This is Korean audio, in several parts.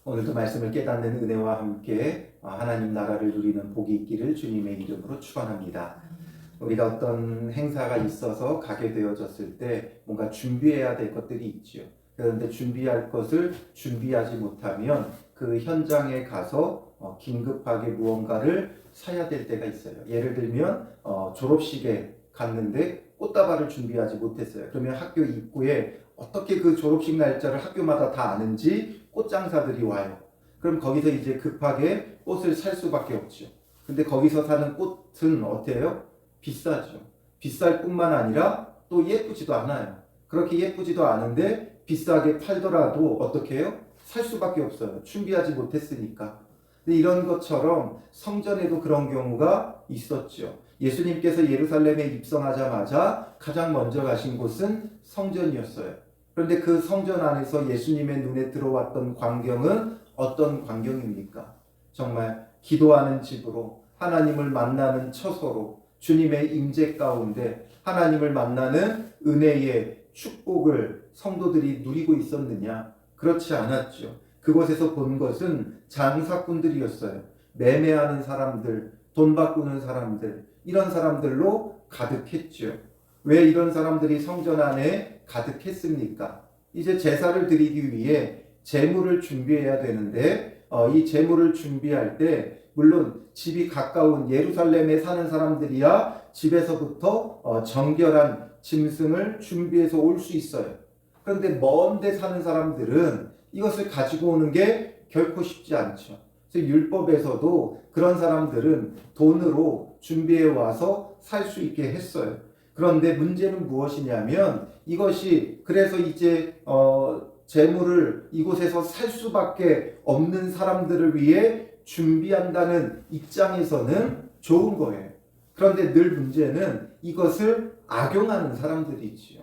오늘도 말씀을 깨닫는 은혜와 함께 하나님 나라를 누리는 복이 있기를 주님의 이름으로 축원합니다. 우리가 어떤 행사가 있어서 가게 되어졌을 때 뭔가 준비해야 될 것들이 있지요. 그런데 준비할 것을 준비하지 못하면 그 현장에 가서 긴급하게 무언가를 사야 될 때가 있어요. 예를 들면 졸업식에 갔는데 꽃다발을 준비하지 못했어요. 그러면 학교 입구에 어떻게 그 졸업식 날짜를 학교마다 다 아는지 꽃장사들이 와요. 그럼 거기서 이제 급하게 꽃을 살 수밖에 없죠. 근데 거기서 사는 꽃은 어때요? 비싸죠. 비쌀 뿐만 아니라 또 예쁘지도 않아요. 그렇게 예쁘지도 않은데 비싸게 팔더라도 어떻게 해요? 살 수밖에 없어요. 준비하지 못했으니까. 근데 이런 것처럼 성전에도 그런 경우가 있었죠. 예수님께서 예루살렘에 입성하자마자 가장 먼저 가신 곳은 성전이었어요. 그런데 그 성전 안에서 예수님의 눈에 들어왔던 광경은 어떤 광경입니까? 정말 기도하는 집으로, 하나님을 만나는 처소로, 주님의 임재 가운데 하나님을 만나는 은혜의 축복을 성도들이 누리고 있었느냐? 그렇지 않았죠. 그곳에서 본 것은 장사꾼들이었어요. 매매하는 사람들, 돈 바꾸는 사람들, 이런 사람들로 가득했죠. 왜 이런 사람들이 성전 안에 가득했습니까? 이제 제사를 드리기 위해 제물을 준비해야 되는데 이 제물을 준비할 때 물론 집이 가까운 예루살렘에 사는 사람들이야 집에서부터 정결한 짐승을 준비해서 올 수 있어요. 그런데 먼 데 사는 사람들은 이것을 가지고 오는 게 결코 쉽지 않죠. 그래서 율법에서도 그런 사람들은 돈으로 준비해 와서 살 수 있게 했어요. 그런데 문제는 무엇이냐면 이것이 그래서 이제 재물을 이곳에서 살 수밖에 없는 사람들을 위해 준비한다는 입장에서는 좋은 거예요. 그런데 늘 문제는 이것을 악용하는 사람들이지요.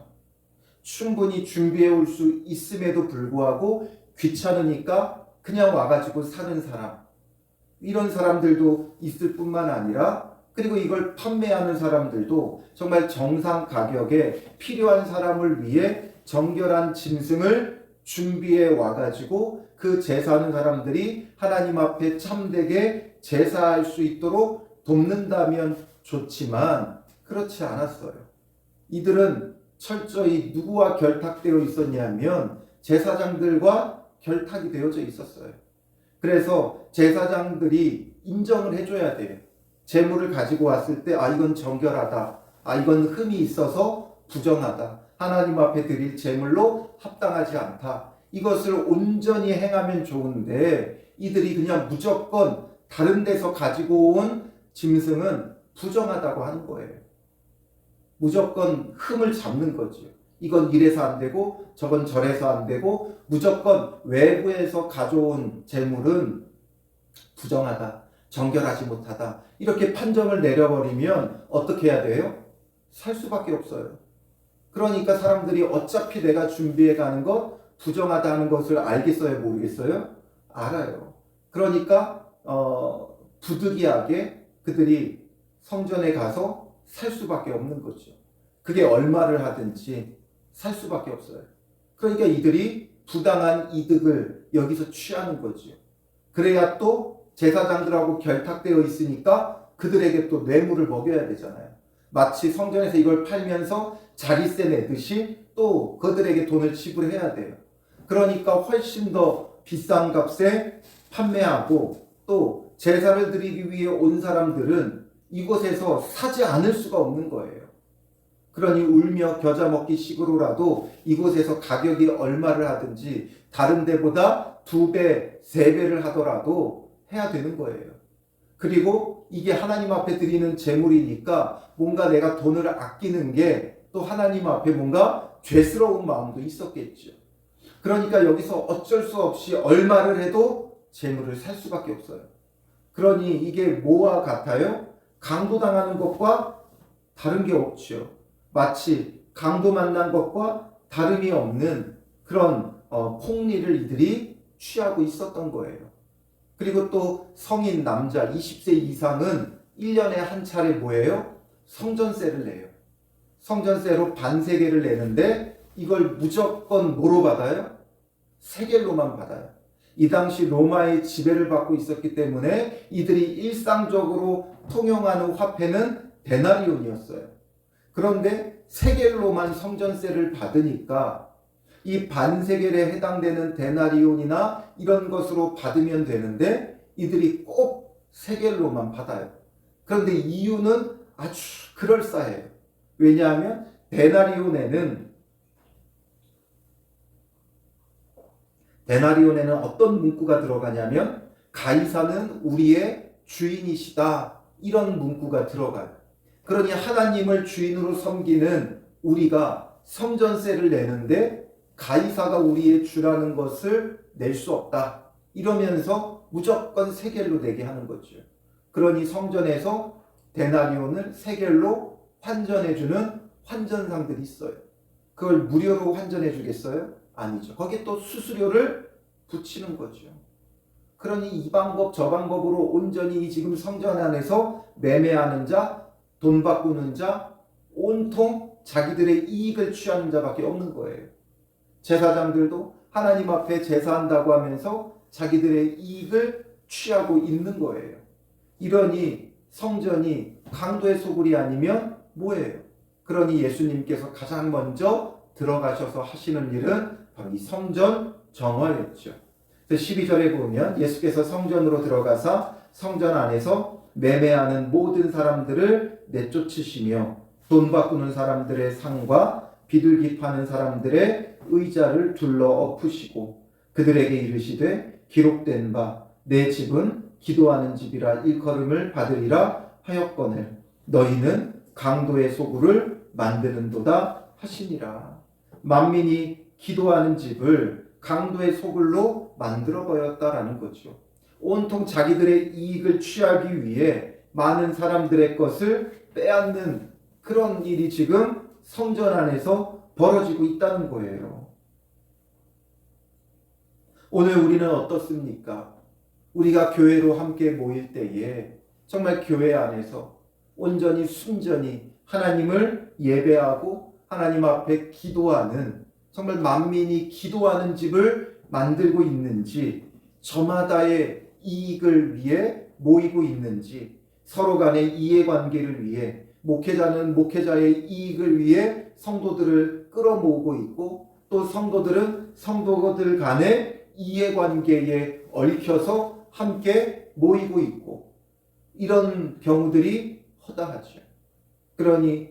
충분히 준비해 올 수 있음에도 불구하고 귀찮으니까 그냥 와가지고 사는 사람, 이런 사람들도 있을 뿐만 아니라 그리고 이걸 판매하는 사람들도 정말 정상 가격에 필요한 사람을 위해 정결한 짐승을 준비해 와가지고 그 제사하는 사람들이 하나님 앞에 참되게 제사할 수 있도록 돕는다면 좋지만 그렇지 않았어요. 이들은 철저히 누구와 결탁되어 있었냐면 제사장들과 결탁이 되어져 있었어요. 그래서 제사장들이 인정을 해줘야 돼요. 재물을 가지고 왔을 때 이건 정결하다, 이건 흠이 있어서 부정하다, 하나님 앞에 드릴 제물로 합당하지 않다, 이것을 온전히 행하면 좋은데 이들이 그냥 무조건 다른 데서 가지고 온 짐승은 부정하다고 하는 거예요. 무조건 흠을 잡는 거죠. 이건 이래서 안 되고 저건 저래서 안 되고 무조건 외부에서 가져온 재물은 부정하다, 정결하지 못하다, 이렇게 판정을 내려버리면 어떻게 해야 돼요? 살 수밖에 없어요. 그러니까 사람들이 어차피 내가 준비해 가는 것 부정하다 하는 것을 알겠어요, 모르겠어요? 알아요. 그러니까 부득이하게 그들이 성전에 가서 살 수밖에 없는 거죠. 그게 얼마를 하든지 살 수밖에 없어요. 그러니까 이들이 부당한 이득을 여기서 취하는 거죠. 그래야 또 제사장들하고 결탁되어 있으니까 그들에게 또 뇌물을 먹여야 되잖아요. 마치 성전에서 이걸 팔면서 자리세 내듯이 또 그들에게 돈을 지불해야 돼요. 그러니까 훨씬 더 비싼 값에 판매하고 또 제사를 드리기 위해 온 사람들은 이곳에서 사지 않을 수가 없는 거예요. 그러니 울며 겨자 먹기 식으로라도 이곳에서 가격이 얼마를 하든지 다른 데보다 2배, 3배를 하더라도 해야 되는 거예요. 그리고 이게 하나님 앞에 드리는 제물이니까 뭔가 내가 돈을 아끼는 게 또 하나님 앞에 뭔가 죄스러운 마음도 있었겠죠. 그러니까 여기서 어쩔 수 없이 얼마를 해도 제물을 살 수밖에 없어요. 그러니 이게 뭐와 같아요? 강도당하는 것과 다른 게 없죠. 마치 강도 만난 것과 다름이 없는 그런 폭리를 이들이 취하고 있었던 거예요. 그리고 또 성인 남자 20세 이상은 1년에 한 차례 뭐예요? 성전세를 내요. 성전세로 반세겔을 내는데 이걸 무조건 뭐로 받아요? 세겔로만 받아요. 이 당시 로마의 지배를 받고 있었기 때문에 이들이 일상적으로 통용하는 화폐는 데나리온이었어요. 그런데 세겔로만 성전세를 받으니까 이 반세겔에 해당되는 데나리온이나 이런 것으로 받으면 되는데 이들이 꼭 세겔로만 받아요. 그런데 이유는 아주 그럴싸해요. 왜냐하면 데나리온에는 어떤 문구가 들어가냐면 가이사는 우리의 주인이시다, 이런 문구가 들어가요. 그러니 하나님을 주인으로 섬기는 우리가 성전세를 내는데 가이사가 우리의 주라는 것을 낼 수 없다, 이러면서 무조건 세겔로 내게 하는 거죠. 그러니 성전에서 데나리온을 세겔로 환전해주는 환전상들이 있어요. 그걸 무료로 환전해 주겠어요? 아니죠. 거기에 또 수수료를 붙이는 거죠. 그러니 이 방법 저 방법으로 온전히 지금 성전 안에서 매매하는 자, 돈 바꾸는 자, 온통 자기들의 이익을 취하는 자밖에 없는 거예요. 제사장들도 하나님 앞에 제사한다고 하면서 자기들의 이익을 취하고 있는 거예요. 이러니 성전이 강도의 소굴이 아니면 뭐예요? 그러니 예수님께서 가장 먼저 들어가셔서 하시는 일은 바로 이 성전 정화였죠. 12절에 보면 예수께서 성전으로 들어가사 성전 안에서 매매하는 모든 사람들을 내쫓으시며 돈 바꾸는 사람들의 상과 비둘기 파는 사람들의 의자를 둘러 엎으시고 그들에게 이르시되 기록된 바 내 집은 기도하는 집이라 일컬음을 받으리라 하였거늘 너희는 강도의 소굴을 만드는도다 하시니라. 만민이 기도하는 집을 강도의 소굴로 만들어 버렸다라는 거죠. 온통 자기들의 이익을 취하기 위해 많은 사람들의 것을 빼앗는 그런 일이 지금 성전 안에서 벌어지고 있다는 거예요. 오늘 우리는 어떻습니까? 우리가 교회로 함께 모일 때에 정말 교회 안에서 온전히 순전히 하나님을 예배하고 하나님 앞에 기도하는, 정말 만민이 기도하는 집을 만들고 있는지, 저마다의 이익을 위해 모이고 있는지, 서로 간의 이해관계를 위해, 목회자는 목회자의 이익을 위해 성도들을 끌어모으고 있고, 또 성도들은 성도들 간의 이해관계에 얽혀서 함께 모이고 있고, 이런 경우들이 허다하죠. 그러니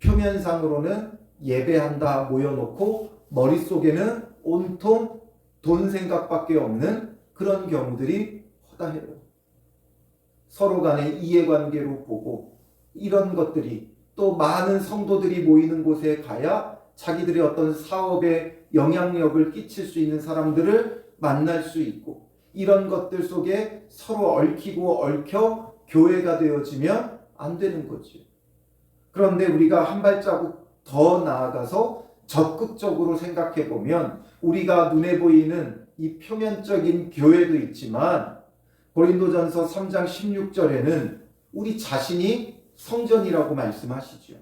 표면상으로는 예배한다 모여놓고 머릿속에는 온통 돈 생각밖에 없는 그런 경우들이 허다해요. 서로 간의 이해관계로 보고, 이런 것들이 또 많은 성도들이 모이는 곳에 가야 자기들의 어떤 사업에 영향력을 끼칠 수 있는 사람들을 만날 수 있고, 이런 것들 속에 서로 얽히고 얽혀 교회가 되어지면 안 되는 거지. 그런데 우리가 한 발자국 더 나아가서 적극적으로 생각해 보면 우리가 눈에 보이는 이 표면적인 교회도 있지만 고린도전서 3장 16절에는 우리 자신이 성전이라고 말씀하시죠.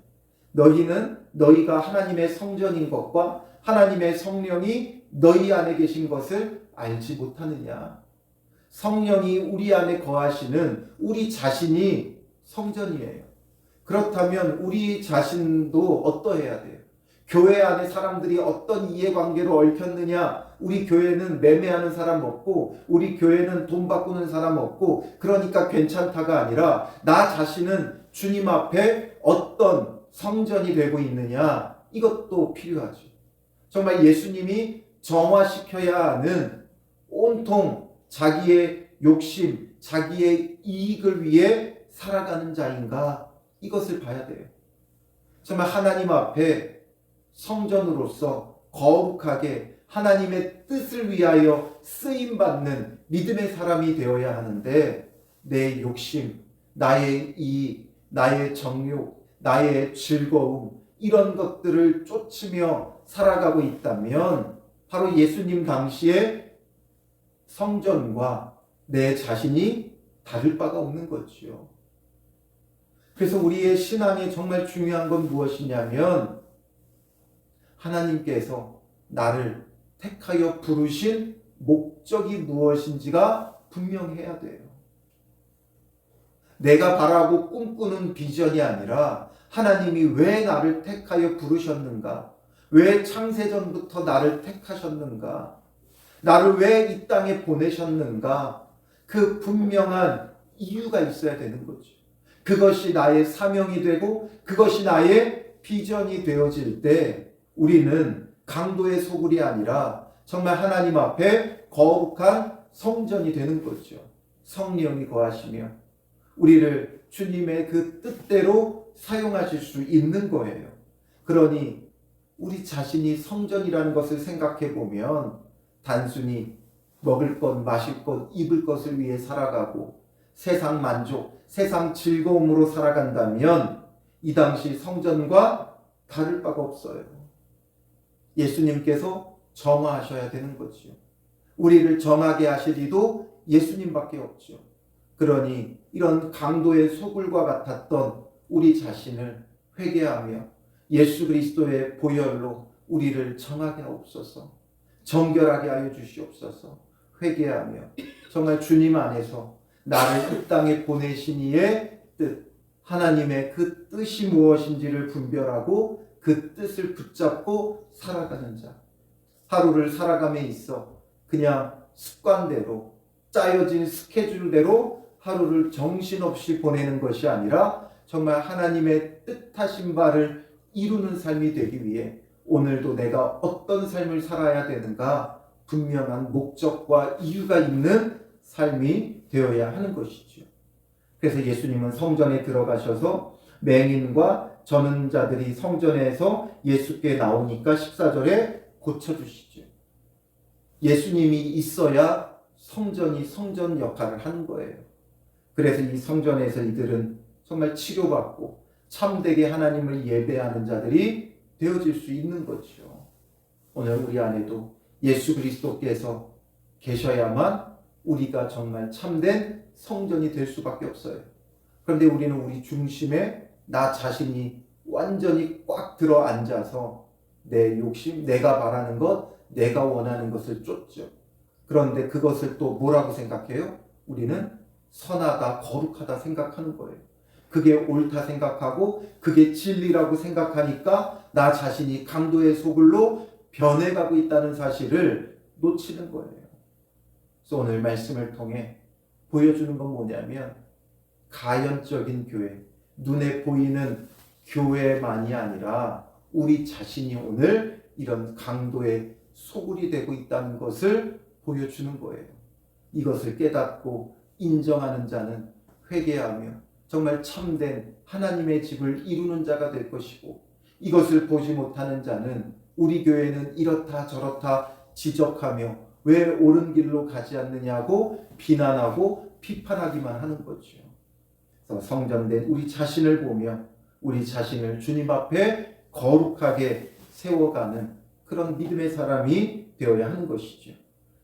너희는 너희가 하나님의 성전인 것과 하나님의 성령이 너희 안에 계신 것을 알지 못하느냐. 성령이 우리 안에 거하시는 우리 자신이 성전이에요. 그렇다면 우리 자신도 어떠해야 돼요? 교회 안에 사람들이 어떤 이해관계로 얽혔느냐? 우리 교회는 매매하는 사람 없고, 우리 교회는 돈 바꾸는 사람 없고, 그러니까 괜찮다가 아니라 나 자신은 주님 앞에 어떤 성전이 되고 있느냐? 이것도 필요하죠. 정말 예수님이 정화시켜야 하는 온통 자기의 욕심, 자기의 이익을 위해 살아가는 자인가? 이것을 봐야 돼요. 정말 하나님 앞에 성전으로서 거룩하게 하나님의 뜻을 위하여 쓰임받는 믿음의 사람이 되어야 하는데, 내 욕심, 나의 이익, 나의 정욕, 나의 즐거움, 이런 것들을 쫓으며 살아가고 있다면 바로 예수님 당시에 성전과 내 자신이 다를 바가 없는 거지요. 그래서 우리의 신앙에 정말 중요한 건 무엇이냐면, 하나님께서 나를 택하여 부르신 목적이 무엇인지가 분명해야 돼요. 내가 바라고 꿈꾸는 비전이 아니라 하나님이 왜 나를 택하여 부르셨는가? 왜 창세전부터 나를 택하셨는가? 나를 왜 이 땅에 보내셨는가? 그 분명한 이유가 있어야 되는 거죠. 그것이 나의 사명이 되고 그것이 나의 비전이 되어질 때 우리는 강도의 소굴이 아니라 정말 하나님 앞에 거룩한 성전이 되는 거죠. 성령이 거하시며 우리를 주님의 그 뜻대로 사용하실 수 있는 거예요. 그러니 우리 자신이 성전이라는 것을 생각해 보면 단순히 먹을 것, 마실 것, 입을 것을 위해 살아가고 세상 만족, 세상 즐거움으로 살아간다면 이 당시 성전과 다를 바가 없어요. 예수님께서 정화하셔야 되는 거지요. 우리를 정하게 하실 이도 예수님밖에 없죠. 그러니 이런 강도의 소굴과 같았던 우리 자신을 회개하며 예수 그리스도의 보혈로 우리를 정하게 하옵소서. 정결하게 하여 주시옵소서. 회개하며 정말 주님 안에서 나를 이 땅에 보내신 이의 뜻, 하나님의 그 뜻이 무엇인지를 분별하고 그 뜻을 붙잡고 살아가는 자. 하루를 살아감에 있어 그냥 습관대로 짜여진 스케줄대로 하루를 정신없이 보내는 것이 아니라 정말 하나님의 뜻하신 바를 이루는 삶이 되기 위해 오늘도 내가 어떤 삶을 살아야 되는가 분명한 목적과 이유가 있는 삶이 되어야 하는 것이죠. 그래서 예수님은 성전에 들어가셔서 맹인과 저는 자들이 성전에서 예수께 나오니까 14절에 고쳐주시죠. 예수님이 있어야 성전이 성전 역할을 하는 거예요. 그래서 이 성전에서 이들은 정말 치료받고 참되게 하나님을 예배하는 자들이 되어질 수 있는 거죠. 오늘 우리 안에도 예수 그리스도께서 계셔야만 우리가 정말 참된 성전이 될 수밖에 없어요. 그런데 우리는 우리 중심에 나 자신이 완전히 꽉 들어 앉아서 내 욕심, 내가 바라는 것, 내가 원하는 것을 쫓죠. 그런데 그것을 또 뭐라고 생각해요? 우리는 선하다, 거룩하다 생각하는 거예요. 그게 옳다 생각하고 그게 진리라고 생각하니까 나 자신이 강도의 소굴로 변해가고 있다는 사실을 놓치는 거예요. 그래서 오늘 말씀을 통해 보여주는 건 뭐냐면 가연적인 교회, 눈에 보이는 교회만이 아니라 우리 자신이 오늘 이런 강도의 소굴이 되고 있다는 것을 보여주는 거예요. 이것을 깨닫고 인정하는 자는 회개하며 정말 참된 하나님의 집을 이루는 자가 될 것이고 이것을 보지 못하는 자는 우리 교회는 이렇다 저렇다 지적하며 왜 옳은 길로 가지 않느냐고 비난하고 비판하기만 하는 거죠. 그래서 성전된 우리 자신을 보며 우리 자신을 주님 앞에 거룩하게 세워가는 그런 믿음의 사람이 되어야 하는 것이죠.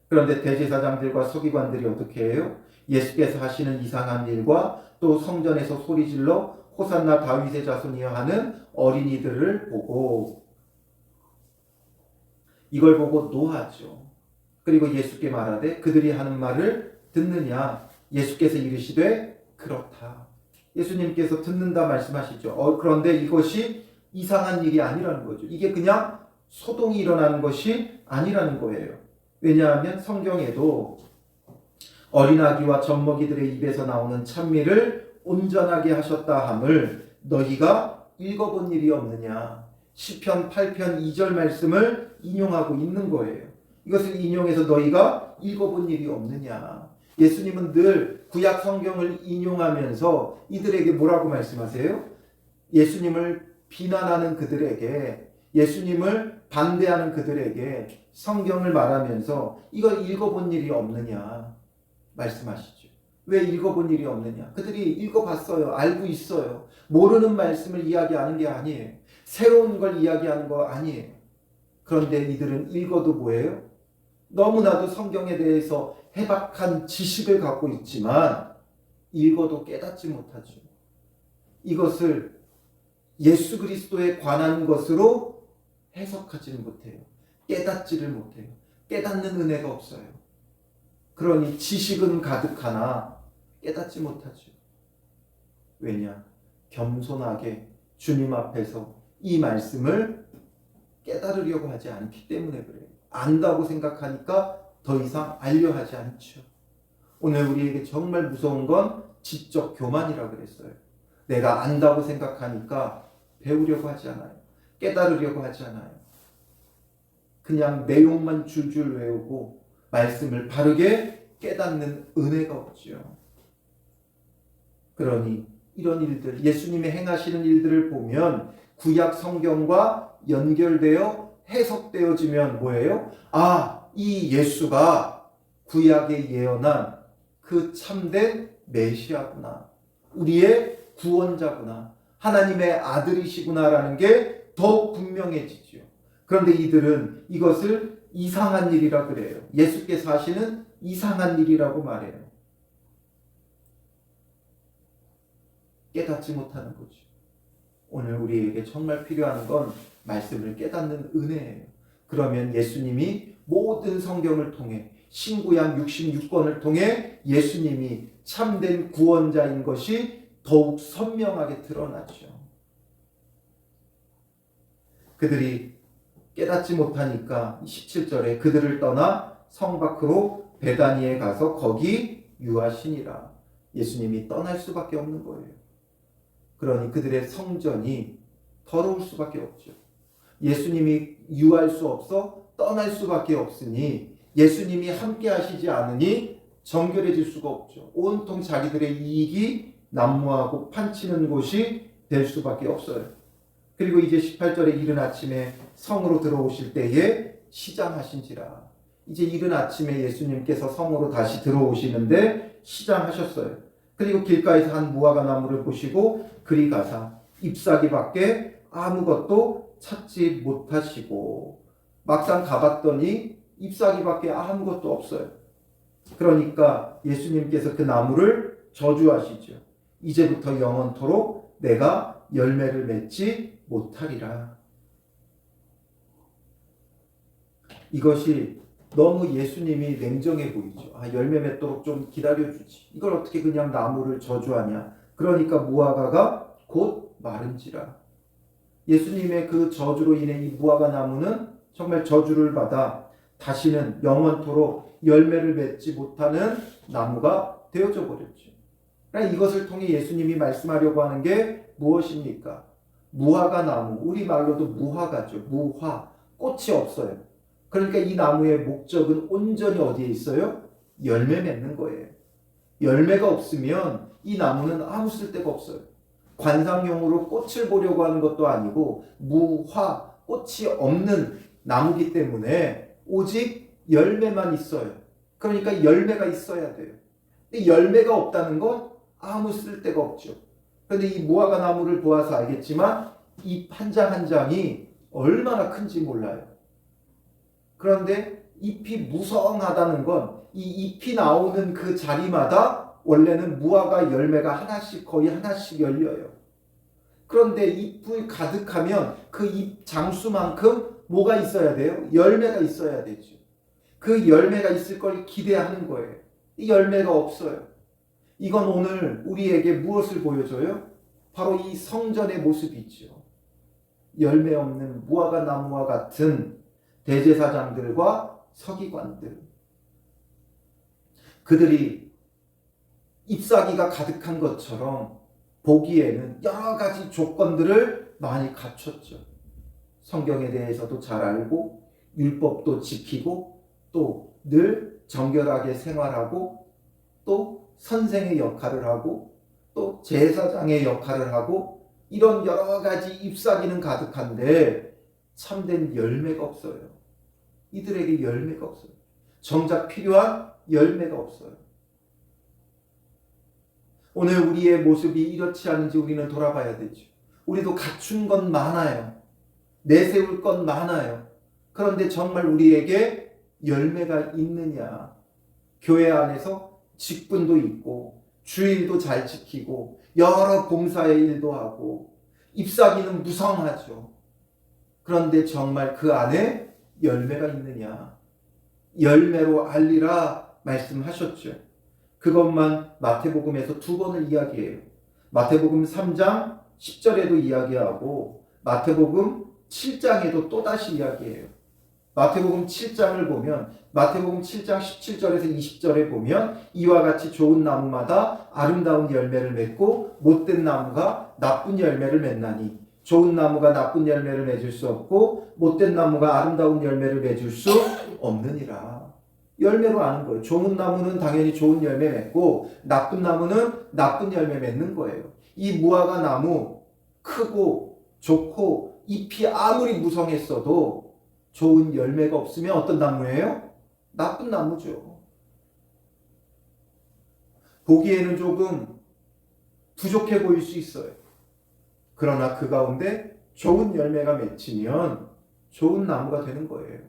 그런데 대제사장들과 서기관들이 어떻게 해요? 예수께서 하시는 이상한 일과 또 성전에서 소리질러 호산나 다윗의 자손이여 하는 어린이들을 보고 이걸 보고 노하죠. 그리고 예수께 말하되 그들이 하는 말을 듣느냐? 예수께서 이르시되 그렇다. 예수님께서 듣는다 말씀하시죠. 그런데 이것이 이상한 일이 아니라는 거죠. 이게 그냥 소동이 일어나는 것이 아니라는 거예요. 왜냐하면 성경에도 어린아기와 젖먹이들의 입에서 나오는 찬미를 온전하게 하셨다 함을 너희가 읽어본 일이 없느냐. 시편 8편 2절 말씀을 인용하고 있는 거예요. 이것을 인용해서 너희가 읽어본 일이 없느냐. 예수님은 늘 구약 성경을 인용하면서 이들에게 뭐라고 말씀하세요? 예수님을 비난하는 그들에게, 예수님을 반대하는 그들에게 성경을 말하면서 이걸 읽어본 일이 없느냐 말씀하시죠. 왜 읽어본 일이 없느냐? 그들이 읽어봤어요. 알고 있어요. 모르는 말씀을 이야기하는 게 아니에요. 새로운 걸 이야기하는 거 아니에요. 그런데 이들은 읽어도 뭐예요? 너무나도 성경에 대해서 해박한 지식을 갖고 있지만 읽어도 깨닫지 못하죠. 이것을 예수 그리스도에 관한 것으로 해석하지는 못해요. 깨닫지를 못해요. 깨닫는 은혜가 없어요. 그러니 지식은 가득하나 깨닫지 못하죠. 왜냐? 겸손하게 주님 앞에서 이 말씀을 깨달으려고 하지 않기 때문에 그래요. 안다고 생각하니까 더 이상 알려 하지 않죠. 오늘 우리에게 정말 무서운 건 지적 교만이라 그랬어요. 내가 안다고 생각하니까 배우려고 하지 않아요. 깨달으려고 하지 않아요. 그냥 내용만 줄줄 외우고 말씀을 바르게 깨닫는 은혜가 없죠. 그러니 이런 일들, 예수님이 행하시는 일들을 보면 구약 성경과 연결되어 해석되어지면 뭐예요? 아, 이 예수가 구약에 예언한 그 참된 메시아구나. 우리의 구원자구나. 하나님의 아들이시구나라는 게 더욱 분명해지죠. 그런데 이들은 이것을 이상한 일이라 그래요. 예수께서 하시는 이상한 일이라고 말해요. 깨닫지 못하는 거죠. 오늘 우리에게 정말 필요한 건 말씀을 깨닫는 은혜예요. 그러면 예수님이 모든 성경을 통해 신구약 66권을 통해 예수님이 참된 구원자인 것이 더욱 선명하게 드러나죠. 그들이 깨닫지 못하니까 17절에 그들을 떠나 성 밖으로 베다니에 가서 거기 유하시니라. 예수님이 떠날 수밖에 없는 거예요. 그러니 그들의 성전이 더러울 수밖에 없죠. 예수님이 유할 수 없어 떠날 수밖에 없으니 예수님이 함께 하시지 않으니 정결해질 수가 없죠. 온통 자기들의 이익이 난무하고 판치는 곳이 될 수밖에 없어요. 그리고 이제 18절에 이른 아침에 성으로 들어오실 때에 시장하신지라. 이제 이른 아침에 예수님께서 성으로 다시 들어오시는데 시장하셨어요. 그리고 길가에서 한 무화과 나무를 보시고 그리 가사 잎사귀밖에 아무것도 찾지 못하시고 막상 가봤더니 잎사귀밖에 아무것도 없어요. 그러니까 예수님께서 그 나무를 저주하시죠. 이제부터 영원토록 내가 열매를 맺지 못하리라. 이것이 너무 예수님이 냉정해 보이죠. 아, 열매 맺도록 좀 기다려주지. 이걸 어떻게 그냥 나무를 저주하냐. 그러니까 무화과가 곧 마른지라. 예수님의 그 저주로 인해 이 무화과 나무는 정말 저주를 받아 다시는 영원토록 열매를 맺지 못하는 나무가 되어져 버렸죠. 그러니까 이것을 통해 예수님이 말씀하려고 하는 게 무엇입니까? 무화과 나무, 우리말로도 무화과죠. 무화, 꽃이 없어요. 그러니까 이 나무의 목적은 온전히 어디에 있어요? 열매 맺는 거예요. 열매가 없으면 이 나무는 아무 쓸데가 없어요. 관상용으로 꽃을 보려고 하는 것도 아니고 무화, 꽃이 없는 나무기 때문에 오직 열매만 있어요. 그러니까 열매가 있어야 돼요. 근데 열매가 없다는 건 아무 쓸데가 없죠. 그런데 이 무화과 나무를 보아서 알겠지만 잎 한 장 한 장이 얼마나 큰지 몰라요. 그런데 잎이 무성하다는 건 이 잎이 나오는 그 자리마다 원래는 무화과 열매가 하나씩 거의 하나씩 열려요. 그런데 잎이 가득하면 그 잎 장수만큼 뭐가 있어야 돼요? 열매가 있어야 되죠. 그 열매가 있을 걸 기대하는 거예요. 이 열매가 없어요. 이건 오늘 우리에게 무엇을 보여줘요? 바로 이 성전의 모습이죠. 열매 없는 무화과 나무와 같은 대제사장들과 서기관들. 그들이 잎사귀가 가득한 것처럼 보기에는 여러 가지 조건들을 많이 갖췄죠. 성경에 대해서도 잘 알고 율법도 지키고 또 늘 정결하게 생활하고 또 선생의 역할을 하고 또 제사장의 역할을 하고 이런 여러 가지 잎사귀는 가득한데 참된 열매가 없어요. 이들에게 열매가 없어요. 정작 필요한 열매가 없어요. 오늘 우리의 모습이 이렇지 않은지 우리는 돌아봐야 되죠. 우리도 갖춘 건 많아요. 내세울 건 많아요. 그런데 정말 우리에게 열매가 있느냐? 교회 안에서 직분도 있고 주일도 잘 지키고 여러 봉사의 일도 하고 잎사귀는 무성하죠. 그런데 정말 그 안에 열매가 있느냐? 열매로 알리라 말씀하셨죠. 그것만 마태복음에서 2번을 이야기해요. 마태복음 3장 10절에도 이야기하고 마태복음 7장에도 또다시 이야기해요. 마태복음 7장을 보면 마태복음 7장 17절에서 20절에 보면 이와 같이 좋은 나무마다 아름다운 열매를 맺고 못된 나무가 나쁜 열매를 맺나니 좋은 나무가 나쁜 열매를 맺을 수 없고 못된 나무가 아름다운 열매를 맺을 수 없느니라. 열매로 아는 거예요. 좋은 나무는 당연히 좋은 열매 맺고 나쁜 나무는 나쁜 열매 맺는 거예요. 이 무화과 나무 크고 좋고 잎이 아무리 무성했어도 좋은 열매가 없으면 어떤 나무예요? 나쁜 나무죠. 보기에는 조금 부족해 보일 수 있어요. 그러나 그 가운데 좋은 열매가 맺히면 좋은 나무가 되는 거예요.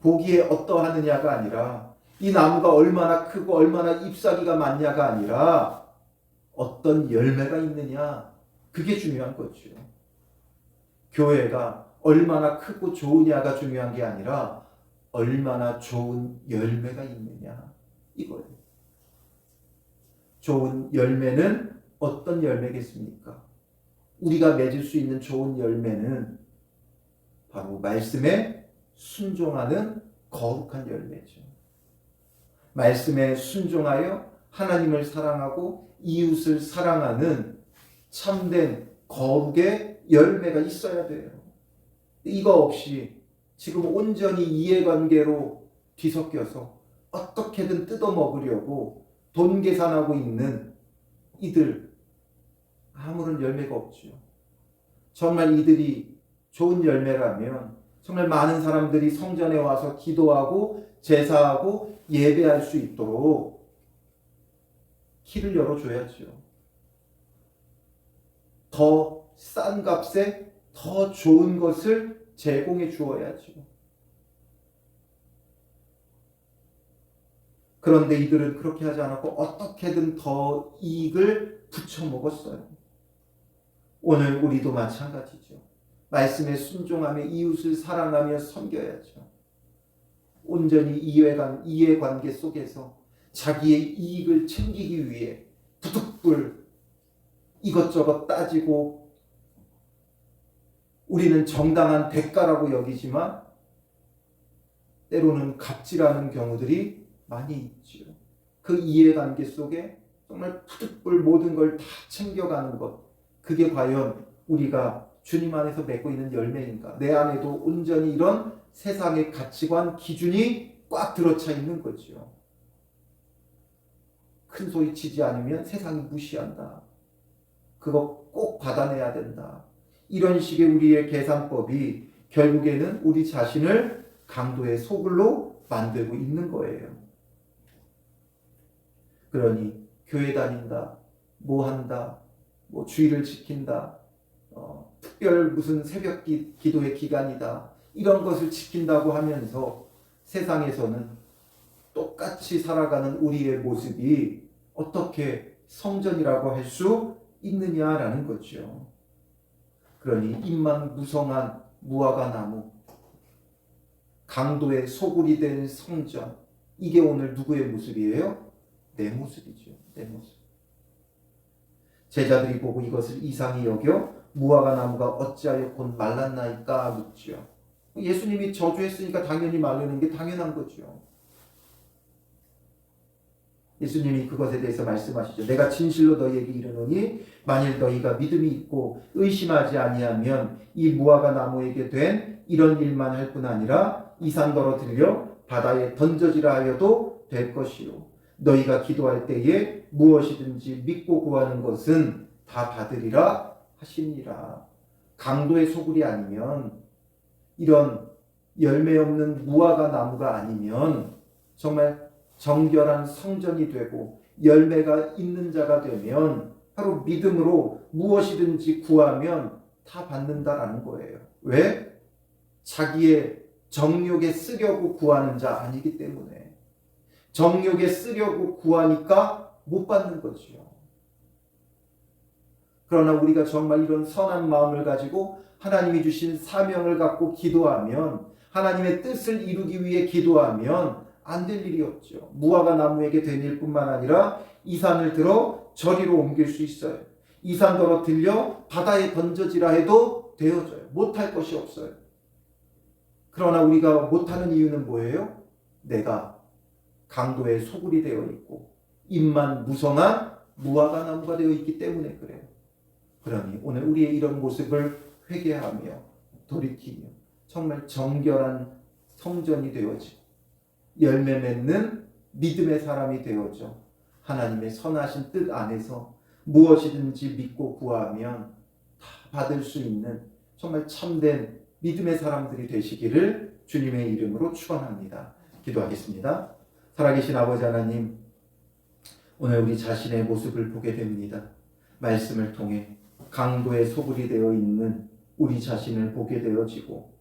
보기에 어떠하느냐가 아니라 이 나무가 얼마나 크고 얼마나 잎사귀가 많냐가 아니라 어떤 열매가 있느냐, 그게 중요한 거죠. 교회가 얼마나 크고 좋으냐가 중요한 게 아니라 얼마나 좋은 열매가 있느냐, 이거예요. 좋은 열매는 어떤 열매겠습니까? 우리가 맺을 수 있는 좋은 열매는 바로 말씀에 순종하는 거룩한 열매죠. 말씀에 순종하여 하나님을 사랑하고 이웃을 사랑하는 참된 거룩의 열매가 있어야 돼요. 이거 없이 지금 온전히 이해관계로 뒤섞여서 어떻게든 뜯어먹으려고 돈 계산하고 있는 이들, 아무런 열매가 없죠. 정말 이들이 좋은 열매라면 정말 많은 사람들이 성전에 와서 기도하고 제사하고 예배할 수 있도록 길을 열어줘야죠. 더 싼 값에 더 좋은 것을 제공해 주어야죠. 그런데 이들은 그렇게 하지 않았고 어떻게든 더 이익을 붙여 먹었어요. 오늘 우리도 마찬가지죠. 말씀에 순종하며 이웃을 사랑하며 섬겨야죠. 온전히 이해관계 속에서 자기의 이익을 챙기기 위해 부득불 이것저것 따지고 우리는 정당한 대가라고 여기지만 때로는 갑질하는 경우들이 많이 있죠. 그 이해관계 속에 정말 부득불 모든 걸 다 챙겨가는 것, 그게 과연 우리가 주님 안에서 맺고 있는 열매인가? 내 안에도 온전히 이런 세상의 가치관, 기준이 꽉 들어차 있는 거죠. 큰 소리 치지 않으면 세상이 무시한다. 그거 꼭 받아내야 된다. 이런 식의 우리의 계산법이 결국에는 우리 자신을 강도의 소굴로 만들고 있는 거예요. 그러니 교회 다닌다, 뭐 한다, 뭐 주의를 지킨다, 특별 무슨 새벽 기도의 기간이다, 이런 것을 지킨다고 하면서 세상에서는 똑같이 살아가는 우리의 모습이 어떻게 성전이라고 할 수 있느냐라는 거죠. 그러니 입만 무성한 무화과 나무, 강도의 소굴이 된 성전, 이게 오늘 누구의 모습이에요? 내 모습이죠. 내 모습. 제자들이 보고 이것을 이상히 여겨 무화과 나무가 어찌하여 곧 말랐나이까 묻죠. 예수님이 저주했으니까 당연히 마르는 게 당연한 거죠. 예수님이 그것에 대해서 말씀하시죠. 내가 진실로 너희에게 이르노니 만일 너희가 믿음이 있고 의심하지 아니하면 이 무화과 나무에게 된 이런 일만 할 뿐 아니라 이 산더러 들려 바다에 던져지라 하여도 될 것이요. 너희가 기도할 때에 무엇이든지 믿고 구하는 것은 다 받으리라 하시니라. 강도의 소굴이 아니면, 이런 열매 없는 무화과 나무가 아니면 정말 정결한 성전이 되고 열매가 있는 자가 되면 바로 믿음으로 무엇이든지 구하면 다 받는다라는 거예요. 왜? 자기의 정욕에 쓰려고 구하는 자 아니기 때문에. 정욕에 쓰려고 구하니까 못 받는 거죠. 그러나 우리가 정말 이런 선한 마음을 가지고 하나님이 주신 사명을 갖고 기도하면, 하나님의 뜻을 이루기 위해 기도하면 안 될 일이 없죠. 무화과 나무에게 된 일뿐만 아니라 이 산을 들어 저리로 옮길 수 있어요. 이 산 더러 들려 바다에 던져지라 해도 되어져요. 못할 것이 없어요. 그러나 우리가 못하는 이유는 뭐예요? 내가 강도의 소굴이 되어 있고 입만 무성한 무화과 나무가 되어 있기 때문에 그래요. 그러니 오늘 우리의 이런 모습을 회개하며 돌이키며 정말 정결한 성전이 되어지고 열매 맺는 믿음의 사람이 되어져 하나님의 선하신 뜻 안에서 무엇이든지 믿고 구하면 다 받을 수 있는 정말 참된 믿음의 사람들이 되시기를 주님의 이름으로 축원합니다. 기도하겠습니다. 살아계신 아버지 하나님, 오늘 우리 자신의 모습을 보게 됩니다. 말씀을 통해 강도의 소굴이 되어 있는 우리 자신을 보게 되어지고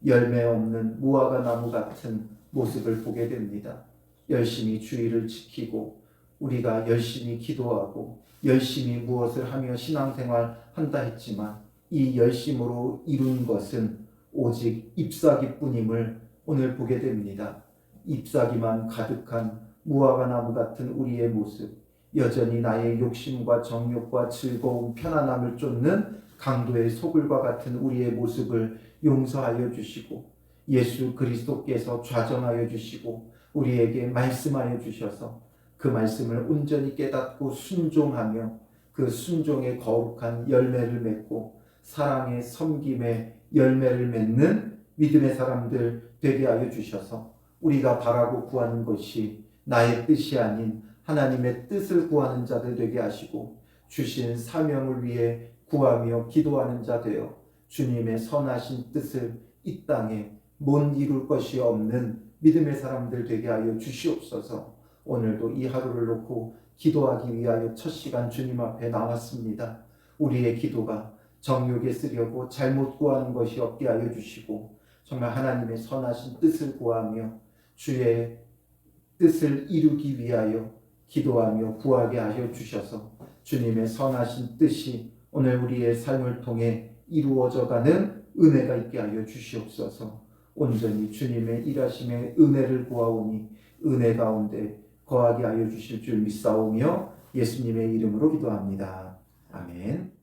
열매 없는 무화과 나무 같은 모습을 보게 됩니다. 열심히 주의를 지키고 우리가 열심히 기도하고 열심히 무엇을 하며 신앙생활 한다 했지만 이 열심으로 이룬 것은 오직 잎사귀뿐임을 오늘 보게 됩니다. 잎사귀만 가득한 무화과 나무 같은 우리의 모습, 여전히 나의 욕심과 정욕과 즐거움, 편안함을 쫓는 강도의 소굴과 같은 우리의 모습을 용서하여 주시고 예수 그리스도께서 좌정하여 주시고 우리에게 말씀하여 주셔서 그 말씀을 온전히 깨닫고 순종하며 그 순종의 거룩한 열매를 맺고 사랑의 섬김의 열매를 맺는 믿음의 사람들 되게 하여 주셔서 우리가 바라고 구하는 것이 나의 뜻이 아닌 하나님의 뜻을 구하는 자들 되게 하시고 주신 사명을 위해 구하며 기도하는 자 되어 주님의 선하신 뜻을 이 땅에 못 이룰 것이 없는 믿음의 사람들 되게 하여 주시옵소서. 오늘도 이 하루를 놓고 기도하기 위하여 첫 시간 주님 앞에 나왔습니다. 우리의 기도가 정욕에 쓰려고 잘못 구하는 것이 없게 하여 주시고 정말 하나님의 선하신 뜻을 구하며 주의 뜻을 이루기 위하여 기도하며 구하게 하여 주셔서 주님의 선하신 뜻이 오늘 우리의 삶을 통해 이루어져가는 은혜가 있게 하여 주시옵소서. 온전히 주님의 일하심의 은혜를 구하오니 은혜 가운데 거하게 하여 주실 줄 믿사오며 예수님의 이름으로 기도합니다. 아멘.